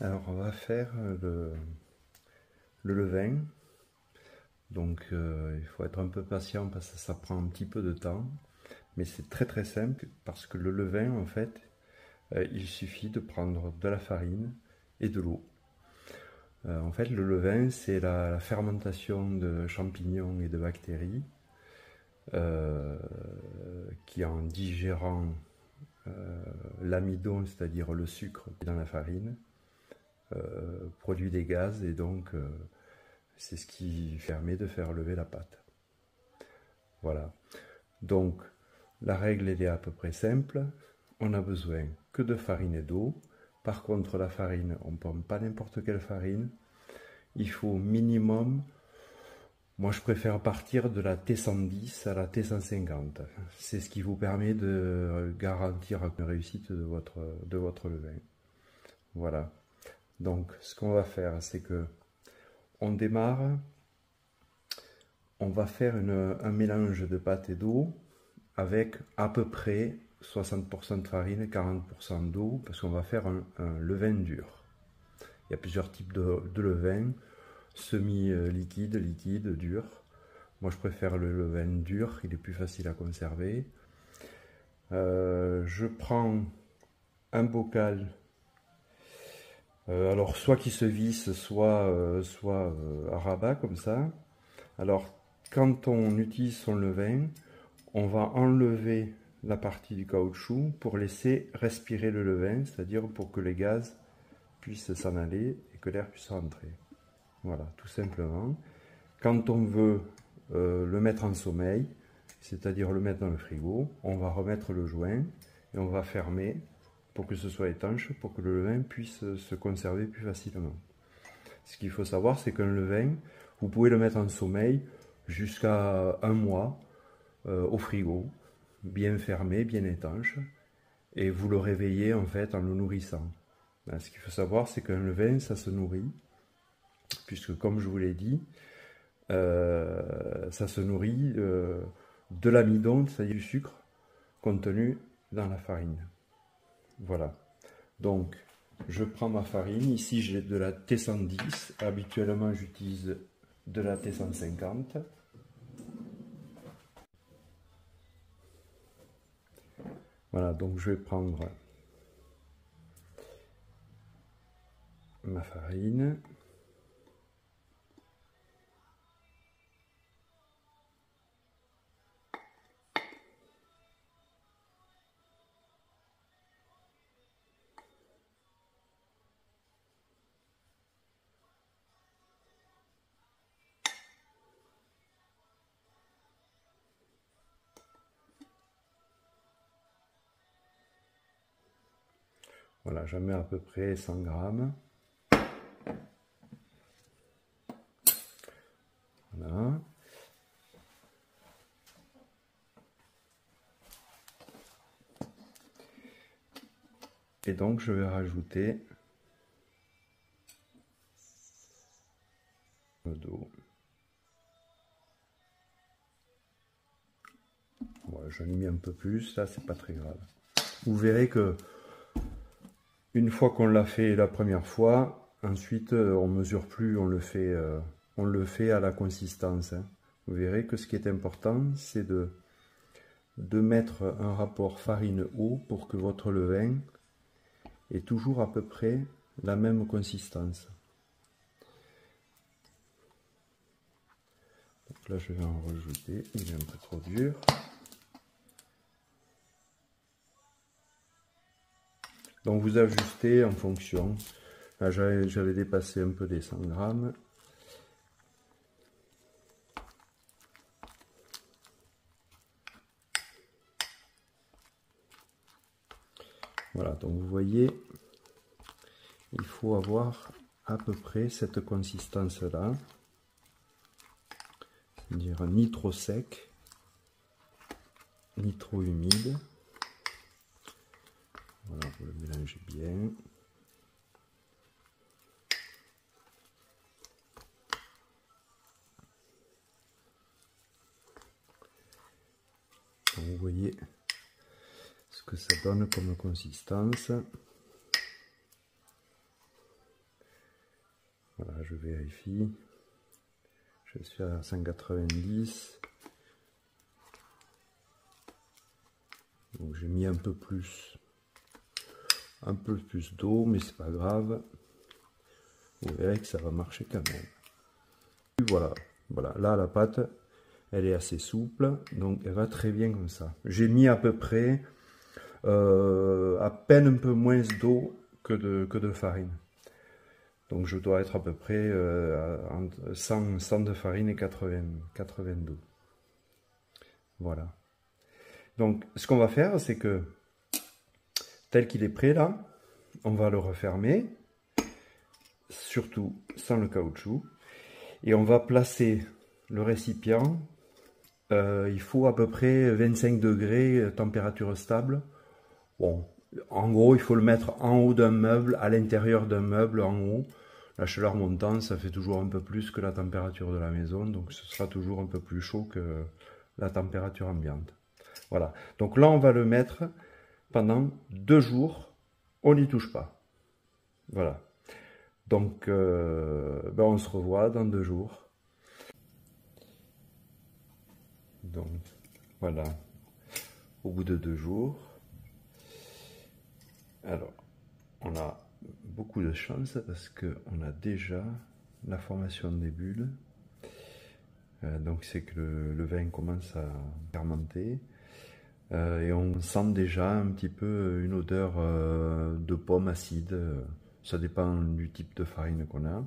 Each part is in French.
Alors on va faire le levain. Donc il faut être un peu patient parce que ça prend un petit peu de temps. Mais c'est très simple parce que le levain, en fait, il suffit de prendre de la farine et de l'eau. En fait, le levain, c'est la fermentation de champignons et de bactéries euh, qui, en digérant l'amidon, c'est-à-dire le sucre qui est dans la farine, produit des gaz et donc c'est ce qui permet de faire lever la pâte. Voilà. Donc, la règle elle est à peu près simple. On n'a besoin que de farine et d'eau. Par contre, la farine, on ne pompe pas n'importe quelle farine. Il faut minimum, moi je préfère partir de la T110 à la T150. C'est ce qui vous permet de garantir une réussite de votre levain. Voilà. Donc, ce qu'on va faire, c'est que on démarre. On va faire un mélange de pâte et d'eau avec à peu près 60% de farine et 40% d'eau parce qu'on va faire un levain dur. Il y a plusieurs types de levain, semi-liquide, liquide, dur. Moi je préfère le levain dur, il est plus facile à conserver. Je prends un bocal, alors soit qui se visse, soit à rabat comme ça. Alors quand on utilise son levain, on va enlever la partie du caoutchouc pour laisser respirer le levain, c'est-à-dire pour que les gaz puissent s'en aller et que l'air puisse rentrer. Voilà, tout simplement. Quand on veut le mettre en sommeil, c'est-à-dire le mettre dans le frigo, on va remettre le joint et on va fermer pour que ce soit étanche, pour que le levain puisse se conserver plus facilement. Ce qu'il faut savoir, c'est qu'un levain, vous pouvez le mettre en sommeil jusqu'à 1 mois au frigo, bien fermé, bien étanche, et vous le réveillez en fait en le nourrissant. Ce qu'il faut savoir, c'est qu'un levain, ça se nourrit, puisque comme je vous l'ai dit, ça se nourrit de l'amidon, c'est-à-dire du sucre contenu dans la farine. Voilà. Donc, je prends ma farine. Ici, j'ai de la T110. Habituellement, j'utilise de la T150. Voilà, donc je vais prendre ma farine. Voilà, j'en mets à peu près 100 grammes. Voilà. Et donc, je vais rajouter d'eau. Voilà, j'en ai mis un peu plus, là, c'est pas très grave. Vous verrez que une fois qu'on l'a fait la première fois, ensuite on mesure plus, on le fait à la consistance. Hein. Vous verrez que ce qui est important, c'est de mettre un rapport farine-eau pour que votre levain ait toujours à peu près la même consistance. Donc là, je vais en rajouter, il est un peu trop dur. Donc vous ajustez en fonction. Là, j'avais dépassé un peu des 100 grammes. Voilà, donc vous voyez, il faut avoir à peu près cette consistance-là. C'est-à-dire ni trop sec, ni trop humide. Voilà, vous le mélangez bien. Donc vous voyez ce que ça donne comme consistance. Voilà, je vérifie. Je suis à 190. Donc j'ai mis un peu plus d'eau, mais c'est pas grave. Vous verrez que ça va marcher quand même. Et voilà, voilà. Là la pâte, elle est assez souple, donc elle va très bien comme ça. J'ai mis à peu près à peine un peu moins d'eau que de farine. Donc je dois être à peu près entre 100 de farine et 80 d'eau. Voilà. Donc ce qu'on va faire, c'est que tel qu'il est prêt là, on va le refermer, surtout sans le caoutchouc, et on va placer le récipient. Il faut à peu près 25 degrés, température stable. Bon, en gros, il faut le mettre en haut d'un meuble, à l'intérieur d'un meuble, en haut. La chaleur montante, ça fait toujours un peu plus que la température de la maison, donc ce sera toujours un peu plus chaud que la température ambiante. Voilà, donc là on va le mettre pendant 2 jours, on n'y touche pas. Voilà, donc on se revoit dans 2 jours. Donc voilà, au bout de 2 jours. Alors, on a beaucoup de chance parce qu'on a déjà la formation des bulles. Donc c'est que le vin commence à fermenter. Et on sent déjà un petit peu une odeur de pomme acide. Ça dépend du type de farine qu'on a.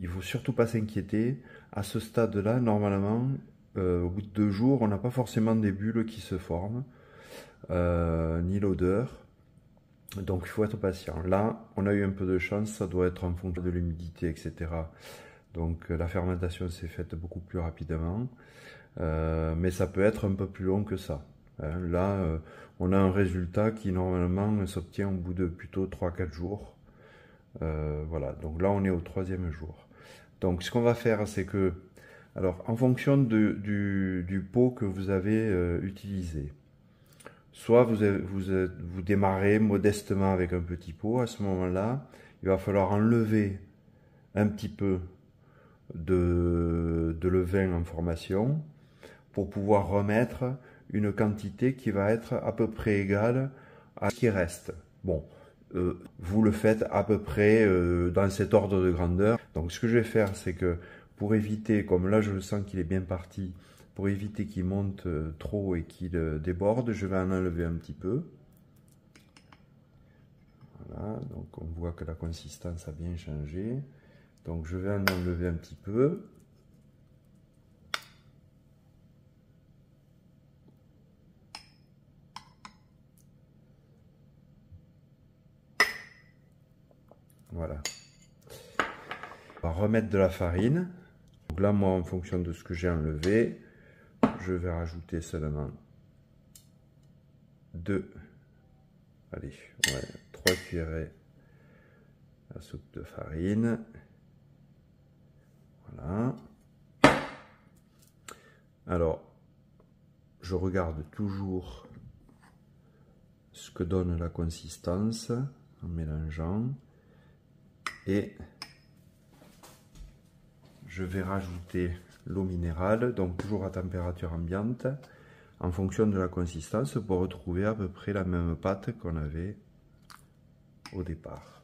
Il ne faut surtout pas s'inquiéter. À ce stade-là, normalement, au bout de 2 jours, on n'a pas forcément des bulles qui se forment, ni l'odeur. Donc il faut être patient. Là, on a eu un peu de chance, ça doit être en fonction de l'humidité, etc. Donc la fermentation s'est faite beaucoup plus rapidement. Mais ça peut être un peu plus long que ça. Là, on a un résultat qui normalement s'obtient au bout de plutôt 3-4 jours. Voilà, donc là on est au 3e jour. Donc ce qu'on va faire, c'est que, alors en fonction du pot que vous avez utilisé, soit vous démarrez modestement avec un petit pot. À ce moment-là, il va falloir enlever un petit peu de levain en formation pour pouvoir remettre une quantité qui va être à peu près égale à ce qui reste. Bon, vous le faites à peu près dans cet ordre de grandeur. Donc ce que je vais faire, c'est que pour éviter, comme là je le sens qu'il est bien parti, pour éviter qu'il monte trop et qu'il déborde, je vais en enlever un petit peu. Voilà, donc on voit que la consistance a bien changé. Donc je vais en enlever un petit peu. Voilà. On va remettre de la farine. Donc là, moi, en fonction de ce que j'ai enlevé, je vais rajouter seulement 3 cuillerées à soupe de farine. Voilà. Alors, je regarde toujours ce que donne la consistance en mélangeant. Et je vais rajouter l'eau minérale, donc toujours à température ambiante, en fonction de la consistance, pour retrouver à peu près la même pâte qu'on avait au départ.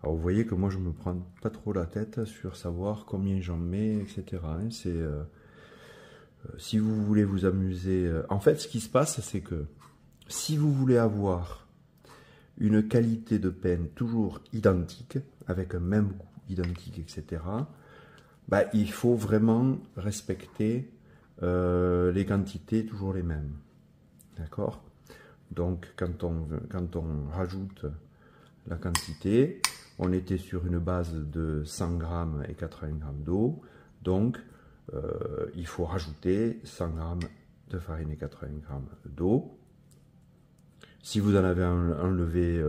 Alors vous voyez que moi je me prends pas trop la tête sur savoir combien j'en mets, etc. Si vous voulez vous amuser, en fait ce qui se passe, c'est que si vous voulez avoir une qualité de pain toujours identique, avec un même goût identique, etc., bah, il faut vraiment respecter les quantités toujours les mêmes. D'accord? Donc quand on rajoute la quantité, on était sur une base de 100 g et 80 g d'eau, donc il faut rajouter 100 g de farine et 80 g d'eau. Si vous en avez enlevé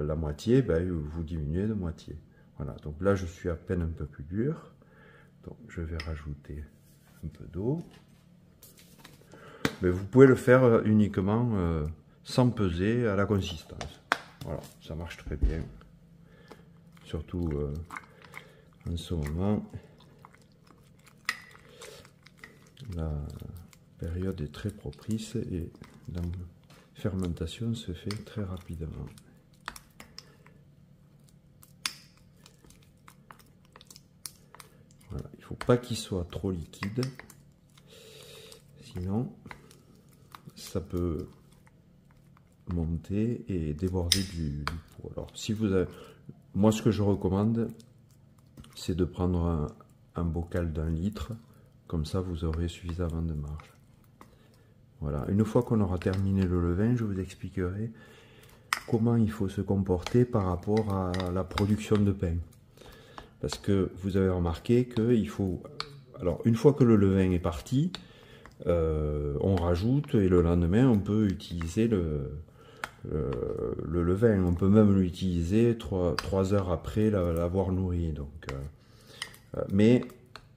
la moitié, ben, vous diminuez de moitié. Voilà, donc là je suis à peine un peu plus dur. Donc je vais rajouter un peu d'eau. Mais vous pouvez le faire uniquement sans peser, à la consistance. Voilà, ça marche très bien. Surtout en ce moment, la période est très propice et la fermentation se fait très rapidement. Voilà, il ne faut pas qu'il soit trop liquide, sinon ça peut monter et déborder du pot. Alors, si vous avez, moi ce que je recommande, c'est de prendre un bocal d'1 litre, comme ça vous aurez suffisamment de marge. Voilà, une fois qu'on aura terminé le levain, je vous expliquerai comment il faut se comporter par rapport à la production de pain. Parce que vous avez remarqué qu'il faut... Alors, une fois que le levain est parti, on rajoute et le lendemain, on peut utiliser le levain. On peut même l'utiliser 3 heures après l'avoir nourri. Donc, mais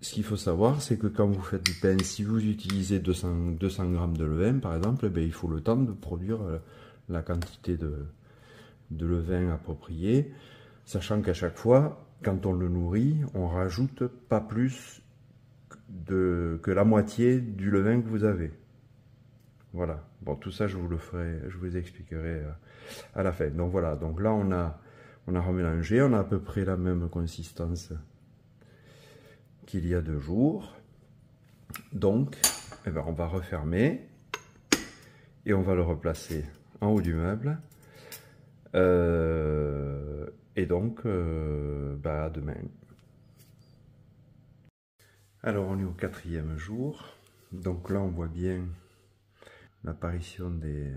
ce qu'il faut savoir, c'est que quand vous faites du pain, si vous utilisez 200 g de levain, par exemple, il faut le temps de produire la quantité de levain appropriée, sachant qu'à chaque fois, quand on le nourrit, on rajoute pas plus que la moitié du levain que vous avez. Voilà. Bon, tout ça, je vous le ferai, je vous expliquerai à la fin. Donc voilà. Donc là, on a remélangé, on a à peu près la même consistance qu'il y a 2 jours. Donc, eh ben, on va refermer et on va le replacer en haut du meuble. Et donc, à demain. Alors, on est au 4e jour. Donc là, on voit bien l'apparition des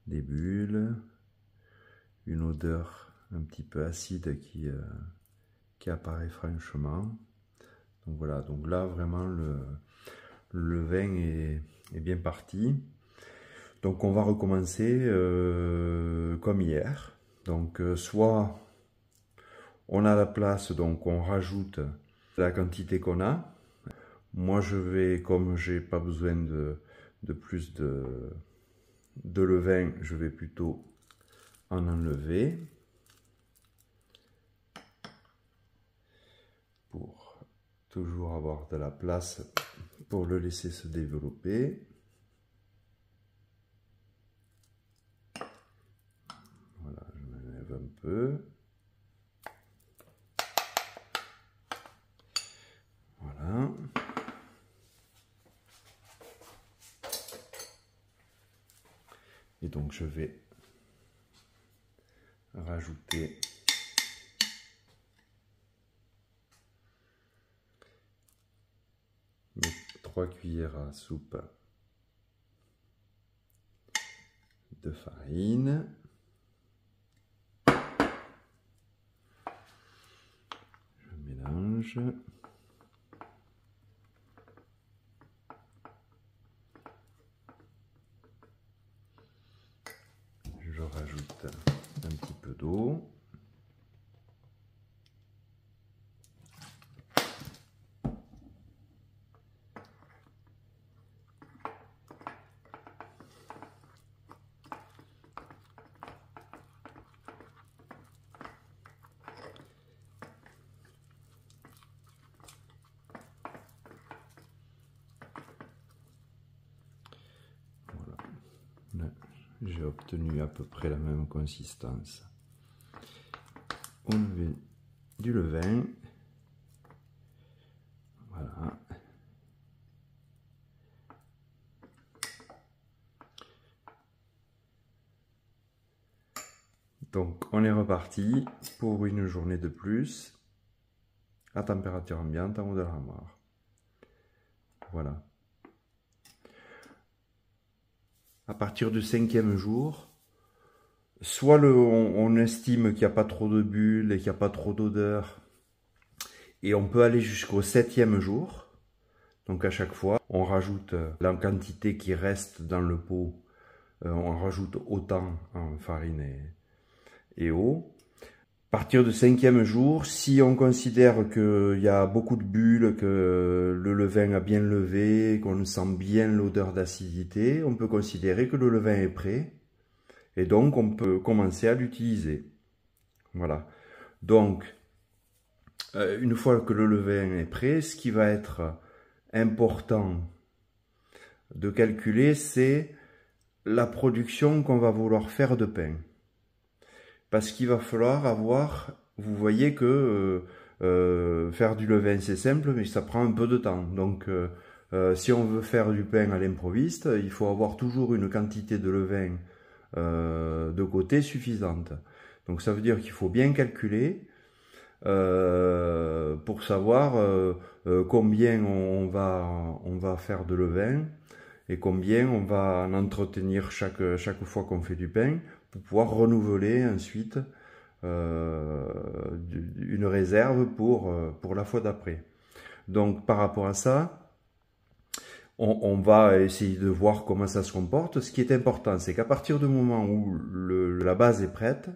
bulles, une odeur un petit peu acide qui apparaît franchement. Donc voilà, donc là, vraiment, le vin est bien parti. Donc on va recommencer comme hier. Donc soit on a la place, donc on rajoute la quantité qu'on a. Moi je vais, comme j'ai pas besoin de plus de levain, je vais plutôt en enlever pour toujours avoir de la place pour le laisser se développer. Voilà, je m'enlève un peu. Voilà. Et donc je vais rajouter mes 3 cuillères à soupe de farine. Je mélange. Je rajoute un petit peu d'eau. J'ai obtenu à peu près la même consistance. On met du levain. Voilà. Donc on est reparti pour une journée de plus à température ambiante en haut de l'armoire. Voilà. À partir du 5e jour, soit on estime qu'il n'y a pas trop de bulles et qu'il n'y a pas trop d'odeur, et on peut aller jusqu'au 7e jour. Donc à chaque fois, on rajoute la quantité qui reste dans le pot, on rajoute autant en farine et eau. partir du 5e jour, si on considère qu'il y a beaucoup de bulles, que le levain a bien levé, qu'on sent bien l'odeur d'acidité, on peut considérer que le levain est prêt et donc on peut commencer à l'utiliser. Voilà. Donc, une fois que le levain est prêt, ce qui va être important de calculer, c'est la production qu'on va vouloir faire de pain. Parce qu'il va falloir avoir, vous voyez que faire du levain c'est simple, mais ça prend un peu de temps. Donc si on veut faire du pain à l'improviste, il faut avoir toujours une quantité de levain de côté suffisante. Donc ça veut dire qu'il faut bien calculer pour savoir combien on va faire de levain et combien on va en entretenir chaque fois qu'on fait du pain, pour pouvoir renouveler ensuite une réserve pour la fois d'après. Donc par rapport à ça, on va essayer de voir comment ça se comporte. Ce qui est important, c'est qu'à partir du moment où la base est prête,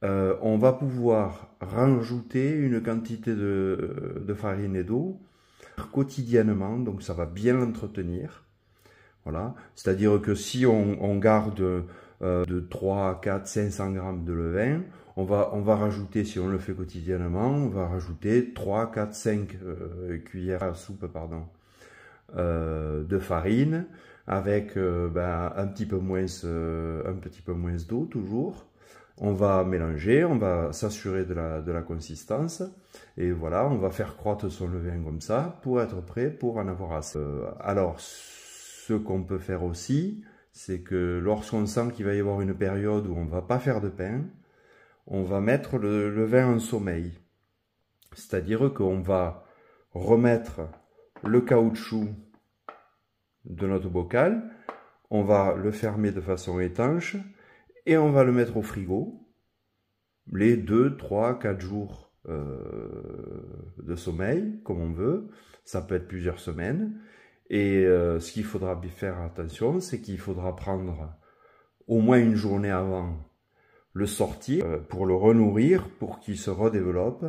on va pouvoir rajouter une quantité de farine et d'eau quotidiennement, donc ça va bien l'entretenir. Voilà. C'est-à-dire que si on garde de 3, 4, 500 grammes de levain, on va rajouter, si on le fait quotidiennement, on va rajouter 3, 4, 5 cuillères à soupe de farine, avec un petit peu moins d'eau toujours. On va mélanger, on va s'assurer de la consistance, et voilà, on va faire croître son levain comme ça, pour être prêt pour en avoir assez. Alors, ce qu'on peut faire aussi, c'est que lorsqu'on sent qu'il va y avoir une période où on ne va pas faire de pain, on va mettre le levain en sommeil. C'est-à-dire qu'on va remettre le caoutchouc de notre bocal, on va le fermer de façon étanche et on va le mettre au frigo les 2, 3, 4 jours de sommeil, comme on veut. Ça peut être plusieurs semaines. Et ce qu'il faudra faire attention, c'est qu'il faudra prendre au moins une journée avant le sortir pour le renourrir, pour qu'il se redéveloppe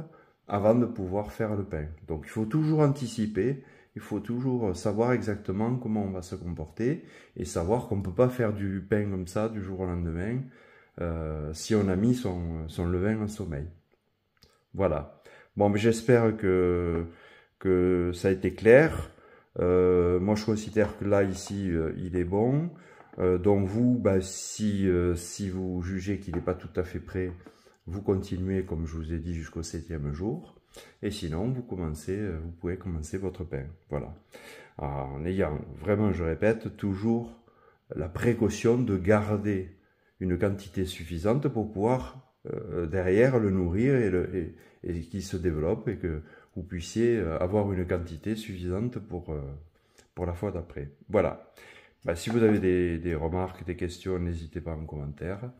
avant de pouvoir faire le pain. Donc il faut toujours anticiper, il faut toujours savoir exactement comment on va se comporter et savoir qu'on ne peut pas faire du pain comme ça du jour au lendemain si on a mis son levain en sommeil. Voilà. Bon, mais j'espère que ça a été clair. Moi je considère que là ici il est bon, donc vous si vous jugez qu'il n'est pas tout à fait prêt, vous continuez comme je vous ai dit jusqu'au 7e jour, et sinon vous pouvez commencer votre pain. Voilà, en ayant vraiment, je répète, toujours la précaution de garder une quantité suffisante pour pouvoir derrière le nourrir et qu'il se développe et que vous puissiez avoir une quantité suffisante pour la fois d'après. Voilà. Si vous avez des remarques, des questions, n'hésitez pas en commentaire.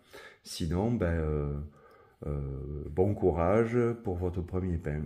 Sinon, bon courage pour votre premier pain.